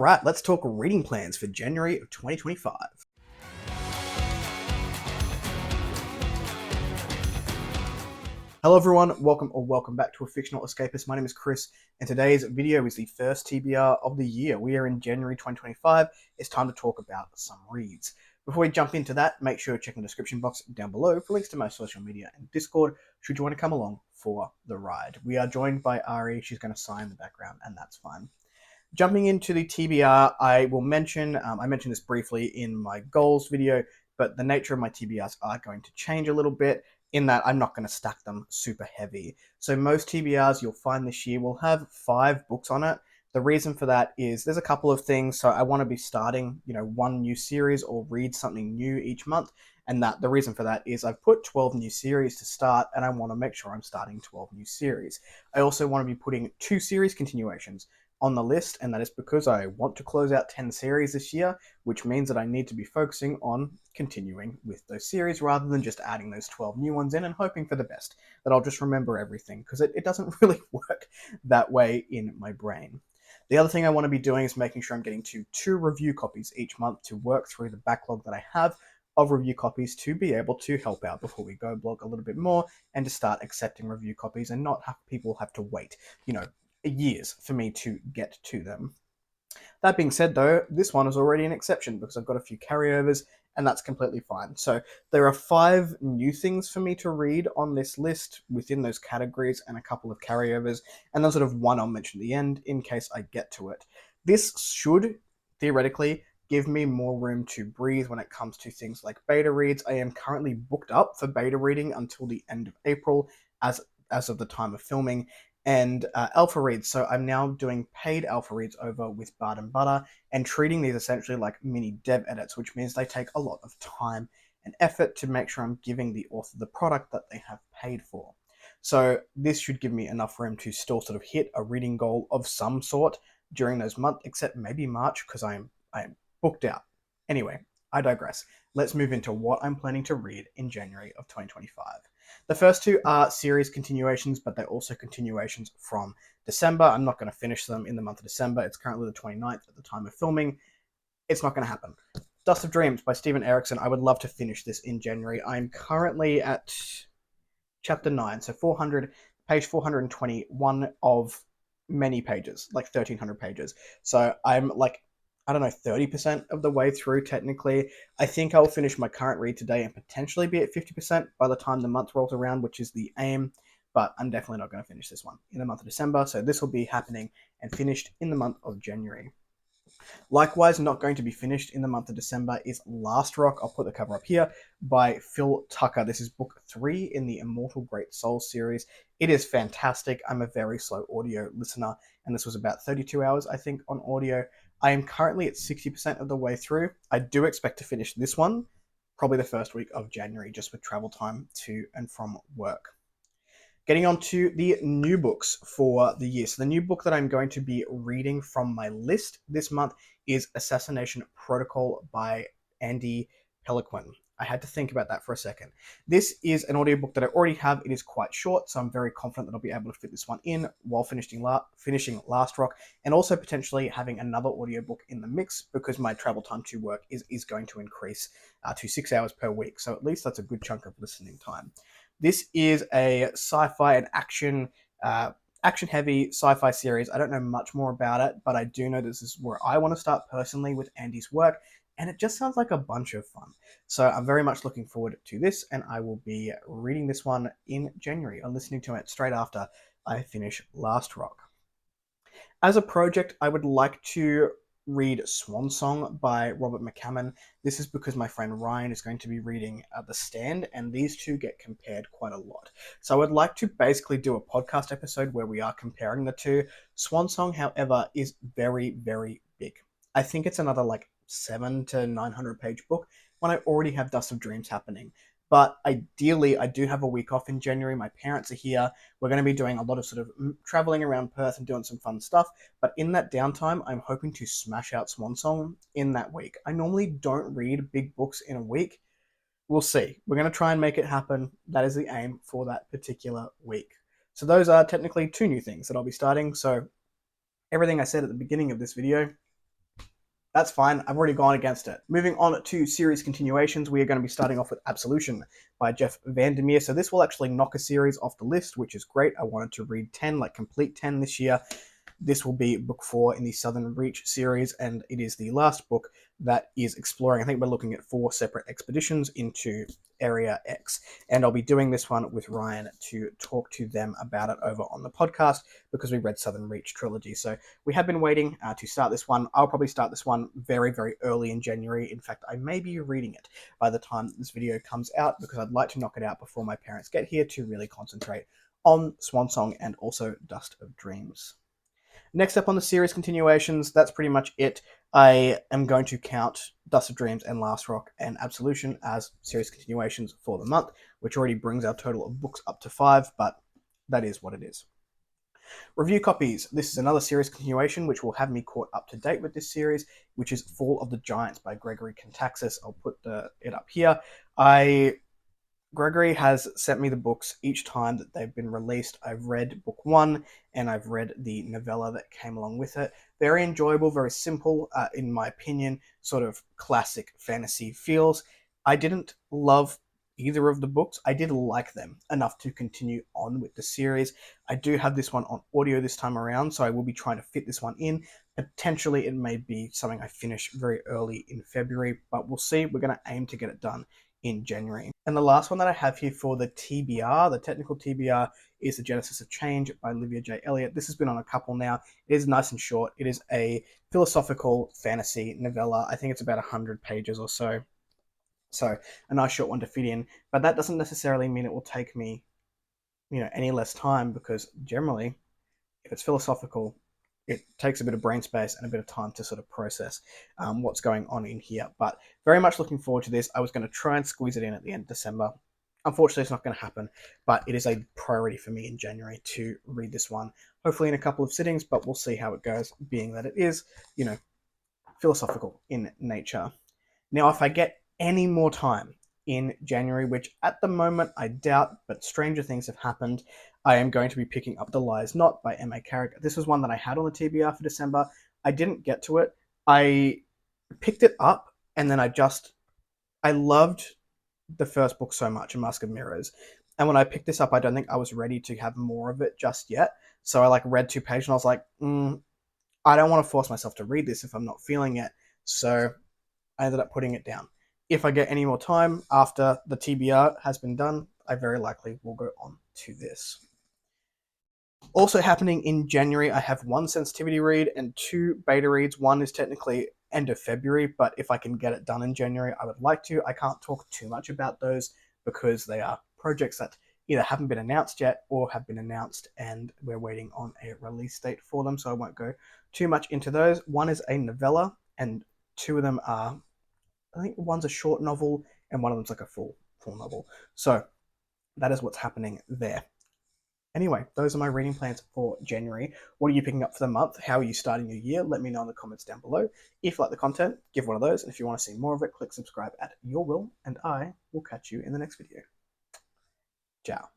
Right, let's talk reading plans for January of 2025. Hello everyone, welcome back to A Fictional Escapist. My name is Kris, and today's video is the first TBR of the year. We are in January 2025. It's time to talk about some reads. Before we jump into that, make sure to check the description box down below for links to my social media and Discord, should you want to come along for the ride. We are joined by Ari. She's going to sign in the background, and that's fine. Jumping into the TBR, I will mention, I mentioned this briefly in my goals video, but the nature of my TBRs are going to change a little bit in that I'm not going to stack them super heavy. So most TBRs you'll find this year will have 5 books on it. The reason for that is there's a couple of things. So I want to be starting, one new series or read something new each month. And that the reason for that is I've put 12 new series to start, and I want to make sure I'm starting 12 new series. I also want to be putting 2 series continuations on the list, and that is because I want to close out 10 series this year, which means that I need to be focusing on continuing with those series rather than just adding those 12 new ones in and hoping for the best, that I'll just remember everything, because it doesn't really work that way in my brain. The other thing I want to be doing is making sure I'm getting to 2 review copies each month to work through the backlog that I have of review copies to be able to help out before we go blog a little bit more and to start accepting review copies and not have people have to wait, years for me to get to them. That being said, though, this one is already an exception because I've got a few carryovers, and that's completely fine. So there are 5 new things for me to read on this list within those categories and a couple of carryovers, and then sort of one I'll mention at the end in case I get to it. This should, theoretically, give me more room to breathe when it comes to things like beta reads. I am currently booked up for beta reading until the end of April as of the time of filming, and alpha reads. So I'm now doing paid alpha reads over with Bard and Butter and treating these essentially like mini dev edits, which means they take a lot of time and effort to make sure I'm giving the author the product that they have paid for. So this should give me enough room to still sort of hit a reading goal of some sort during those months, except maybe March because I am booked out. Anyway, I digress. Let's move into what I'm planning to read in January of 2025. The first 2 are series continuations, but they're also continuations from December. I'm not going to finish them in the month of December. It's currently the 29th at the time of filming. It's not going to happen. Dust of Dreams by Steven Erikson. I would love to finish this in January. I'm currently at chapter 9, so page 421 of many pages, like 1,300 pages. So I'm like, I don't know, 30% of the way through technically. I think I'll finish my current read today and potentially be at 50% by the time the month rolls around, which is the aim, but I'm definitely not going to finish this one in the month of December, so this will be happening and finished in the month of January. Likewise, not going to be finished in the month of December is Last Rock, I'll put the cover up here, by Phil Tucker. This is book 3 in the Immortal Great Souls series. It is fantastic. I'm a very slow audio listener, and this was about 32 hours, I think, on audio. I am currently at 60% of the way through. I do expect to finish this one probably the first week of January, just with travel time to and from work. Getting on to the new books for the year. So the new book that I'm going to be reading from my list this month is Assassination Protocol by Andy Peliquin. I had to think about that for a second. This is an audiobook that I already have. It is quite short, so I'm very confident that I'll be able to fit this one in while finishing Last Rock, and also potentially having another audiobook in the mix because my travel time to work is going to increase to 6 hours per week. So at least that's a good chunk of listening time. This is a sci-fi and action-heavy sci-fi series. I don't know much more about it, but I do know this is where I want to start personally with Andy's work, and it just sounds like a bunch of fun. So I'm very much looking forward to this, and I will be reading this one in January or listening to it straight after I finish Last Rock. As a project, I would like to read Swan Song by Robert McCammon. This is because my friend Ryan is going to be reading The Stand, and these two get compared quite a lot. So I would like to basically do a podcast episode where we are comparing the two. Swan Song, however, is very, very big. I think it's another like 700 to 900 page book when I already have Dust of Dreams happening. But ideally, I do have a week off in January. My parents are here. We're going to be doing a lot of sort of traveling around Perth and doing some fun stuff. But in that downtime, I'm hoping to smash out Swan Song in that week. I normally don't read big books in a week. We'll see. We're going to try and make it happen. That is the aim for that particular week. So those are technically 2 new things that I'll be starting. So everything I said at the beginning of this video That's fine. I've already gone against it. Moving on to series continuations, we are going to be starting off with Absolution by Jeff Vandermeer. So this will actually knock a series off the list, which is great. I wanted to read 10, like complete 10 this year. This will be book 4 in the Southern Reach series, and it is the last book that is exploring. I think we're looking at 4 separate expeditions into Area X, and I'll be doing this one with Ryan to talk to them about it over on the podcast because we read Southern Reach trilogy. So we have been waiting to start this one. I'll probably start this one very, very early in January. In fact, I may be reading it by the time this video comes out because I'd like to knock it out before my parents get here to really concentrate on Swan Song and also Dust of Dreams. Next up on the series continuations, that's pretty much it. I am going to count Dust of Dreams and Last Rock and Absolution as series continuations for the month, which already brings our total of books up to 5, but that is what it is. Review copies. This is another series continuation, which will have me caught up to date with this series, which is Fall of the Giants by Gregory Contaxis. I'll put it up here. Gregory has sent me the books each time that they've been released. I've read book 1 and I've read the novella that came along with it. Very enjoyable, very simple, in my opinion, sort of classic fantasy feels. I didn't love either of the books. I did like them enough to continue on with the series. I do have this one on audio this time around, so I will be trying to fit this one in. Potentially it may be something I finish very early in February, but we'll see. We're going to aim to get it done in January. And the last one that I have here for the TBR, the technical TBR, is The Genesis of Change by Olivia J. Elliott. This has been on a couple now. It is nice and short. It is a philosophical fantasy novella. I think it's about 100 pages or so. So a nice short one to fit in. But that doesn't necessarily mean it will take me, any less time, because generally, if it's philosophical, it takes a bit of brain space and a bit of time to sort of process what's going on in here. But very much looking forward to this. I was going to try and squeeze it in at the end of December. Unfortunately, it's not going to happen, but it is a priority for me in January to read this one, hopefully in a couple of sittings, but we'll see how it goes, being that it is, philosophical in nature. Now, if I get any more time in January, which at the moment I doubt, but stranger things have happened, I am going to be picking up The Lies Not by M.A. Carrick. This was one that I had on the TBR for December. I didn't get to it. I picked it up, and then I loved the first book so much, A Mask of Mirrors. And when I picked this up, I don't think I was ready to have more of it just yet. So I read 2 pages, and I was like, I don't want to force myself to read this if I'm not feeling it. So I ended up putting it down. If I get any more time after the TBR has been done, I very likely will go on to this. Also happening in January, I have 1 sensitivity read and 2 beta reads. One is technically end of February, but if I can get it done in January, I would like to. I can't talk too much about those because they are projects that either haven't been announced yet or have been announced and we're waiting on a release date for them, so I won't go too much into those. One is a novella and 2 of them are, I think one's a short novel and one of them's like a full novel. So that is what's happening there. Anyway, those are my reading plans for January. What are you picking up for the month? How are you starting your year? Let me know in the comments down below. If you like the content, give one of those. And if you want to see more of it, click subscribe at your will. And I will catch you in the next video. Ciao.